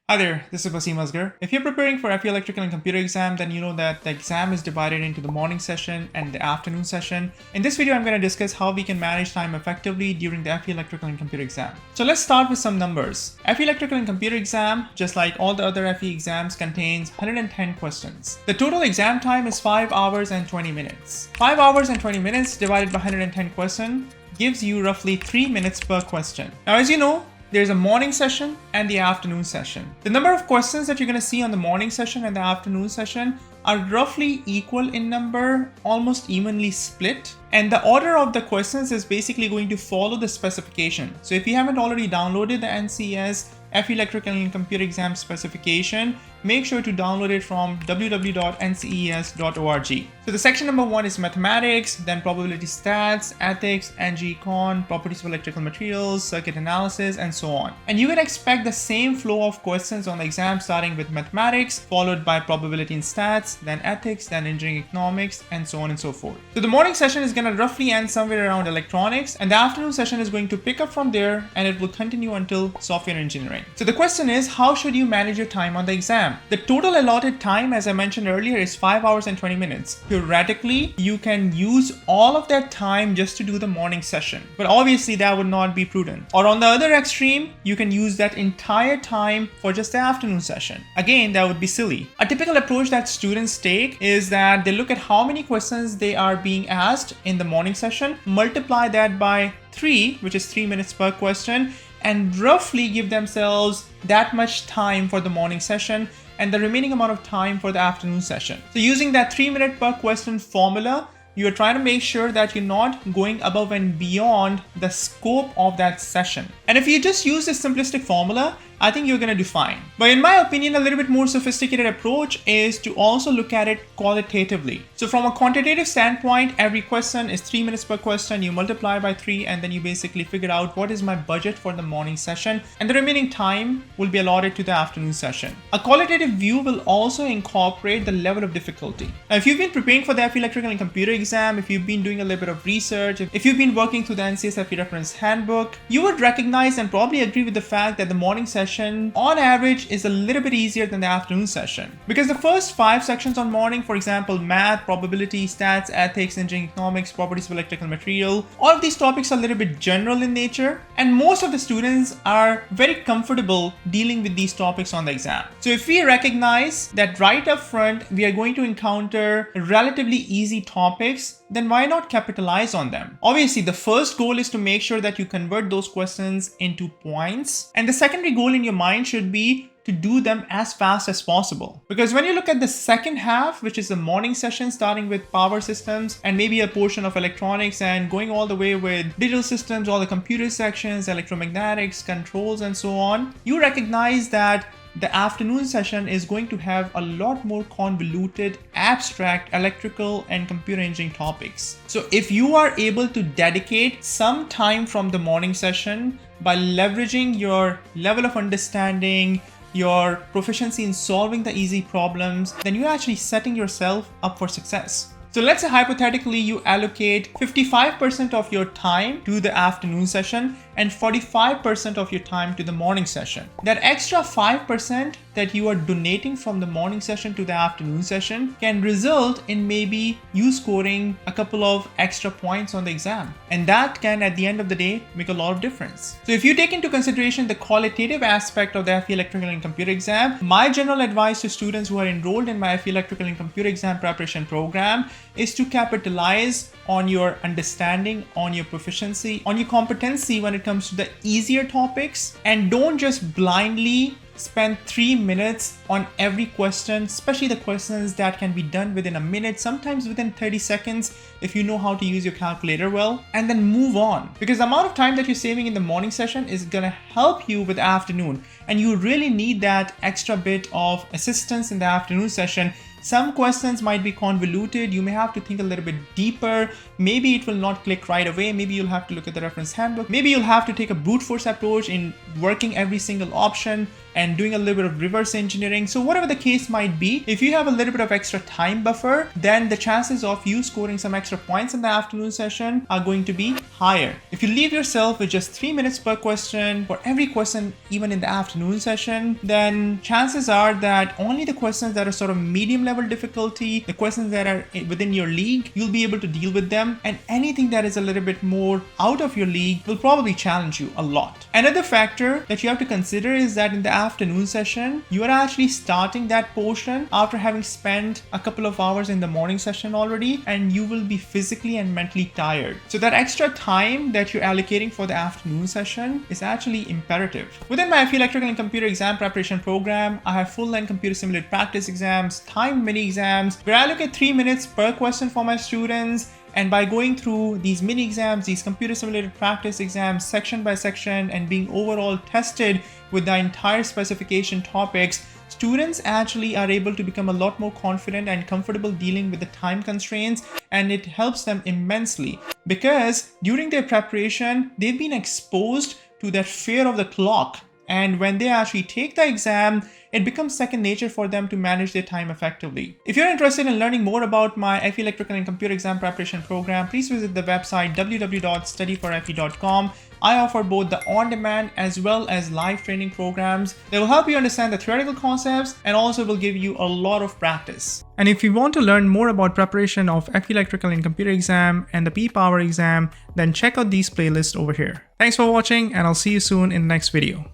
Hi there, this is Wasim Asgar. If you're preparing for FE Electrical and Computer exam, then you know that the exam is divided into the morning session and the afternoon session. In this video, I'm going to discuss how we can manage time effectively during the FE Electrical and Computer exam. So let's start with some numbers. FE Electrical and Computer exam, just like all the other FE exams, contains 110 questions. The total exam time is 5 hours and 20 minutes. 5 hours and 20 minutes divided by 110 questions gives you roughly 3 minutes per question. Now, as you know, there's a morning session and the afternoon session. The number of questions that you're going to see on the morning session and the afternoon session are roughly equal in number, almost evenly split. And the order of the questions is basically going to follow the specification. So if you haven't already downloaded the NCS FE Electrical and Computer exam specification, make sure to download it from www.nces.org. So the section number 1 is mathematics, then probability stats, ethics, ng-econ, properties of electrical materials, circuit analysis, and so on. And you can expect the same flow of questions on the exam, starting with mathematics, followed by probability and stats, then ethics, then engineering economics, and so on and so forth. So the morning session is going to roughly end somewhere around electronics, and the afternoon session is going to pick up from there, and it will continue until software engineering. So the question is, how should you manage your time on the exam? The total allotted time, as I mentioned earlier, is 5 hours and 20 minutes. Theoretically, you can use all of that time just to do the morning session, but obviously that would not be prudent. Or on the other extreme, you can use that entire time for just the afternoon session. Again, that would be silly. A typical approach that students take is that they look at how many questions they are being asked in the morning session, multiply that by 3, which is 3 minutes per question, and roughly give themselves that much time for the morning session and the remaining amount of time for the afternoon session. So using that 3 minute per question formula, you are trying to make sure that you're not going above and beyond the scope of that session. And if you just use this simplistic formula, I think you're going to do fine. But in my opinion, a little bit more sophisticated approach is to also look at it qualitatively. So from a quantitative standpoint, every question is 3 minutes per question. You multiply by 3, and then you basically figure out what is my budget for the morning session, and the remaining time will be allotted to the afternoon session. A qualitative view will also incorporate the level of difficulty. Now, if you've been preparing for the FE Electrical and Computer exam, if you've been doing a little bit of research, if you've been working through the NCS FE Reference Handbook, you would recognize and probably agree with the fact that the morning session on average is a little bit easier than the afternoon session, because the first 5 sections on morning, for example, math, probability, stats, ethics, engineering economics, properties of electrical material, all of these topics are a little bit general in nature, and most of the students are very comfortable dealing with these topics on the exam. So if we recognize that right up front we are going to encounter relatively easy topics, then why not capitalize on them? Obviously, the first goal is to make sure that you convert those questions into points, and the secondary goal in your mind should be to do them as fast as possible. Because when you look at the second half, which is the morning session, starting with power systems and maybe a portion of electronics and going all the way with digital systems, all the computer sections, electromagnetics, controls, and so on, you recognize that the afternoon session is going to have a lot more convoluted, abstract electrical and computer engineering topics. So if you are able to dedicate some time from the morning session by leveraging your level of understanding, your proficiency in solving the easy problems, then you're actually setting yourself up for success. So let's say hypothetically you allocate 55% of your time to the afternoon session and 45% of your time to the morning session. That extra 5% that you are donating from the morning session to the afternoon session can result in maybe you scoring a couple of extra points on the exam. And that can, at the end of the day, make a lot of difference. So if you take into consideration the qualitative aspect of the FE Electrical and Computer exam, my general advice to students who are enrolled in my FE Electrical and Computer exam preparation program is to capitalize on your understanding, on your proficiency, on your competency when it comes to the easier topics, and don't just blindly spend 3 minutes on every question, especially the questions that can be done within a minute, sometimes within 30 seconds if you know how to use your calculator well, and then move on. Because the amount of time that you're saving in the morning session is gonna help you with the afternoon, and you really need that extra bit of assistance in the afternoon session. Some questions might be convoluted. You may have to think a little bit deeper. Maybe it will not click right away. Maybe you'll have to look at the reference handbook. Maybe you'll have to take a brute force approach in working every single option and doing a little bit of reverse engineering. So whatever the case might be, if you have a little bit of extra time buffer, then the chances of you scoring some extra points in the afternoon session are going to be higher. If you leave yourself with just 3 minutes per question for every question, even in the afternoon session, then chances are that only the questions that are sort of medium level difficulty, the questions that are within your league, you'll be able to deal with them, and anything that is a little bit more out of your league will probably challenge you a lot. Another factor that you have to consider is that in the afternoon session, you are actually starting that portion after having spent a couple of hours in the morning session already, and you will be physically and mentally tired. So that extra time that you're allocating for the afternoon session is actually imperative. Within my FE Electrical and Computer exam preparation program, I have full-length computer simulated practice exams, timed mini exams, where I allocate 3 minutes per question for my students. And by going through these mini exams, these computer simulated practice exams section by section, and being overall tested with the entire specification topics, students actually are able to become a lot more confident and comfortable dealing with the time constraints, and it helps them immensely because during their preparation, they've been exposed to that fear of the clock. And when they actually take the exam, it becomes second nature for them to manage their time effectively. If you're interested in learning more about my FE Electrical and Computer exam preparation program, please visit the website www.studyforfe.com. I offer both the on-demand as well as live training programs that will help you understand the theoretical concepts and also will give you a lot of practice. And if you want to learn more about preparation of FE Electrical and Computer exam and the P-Power exam, then check out these playlists over here. Thanks for watching, and I'll see you soon in the next video.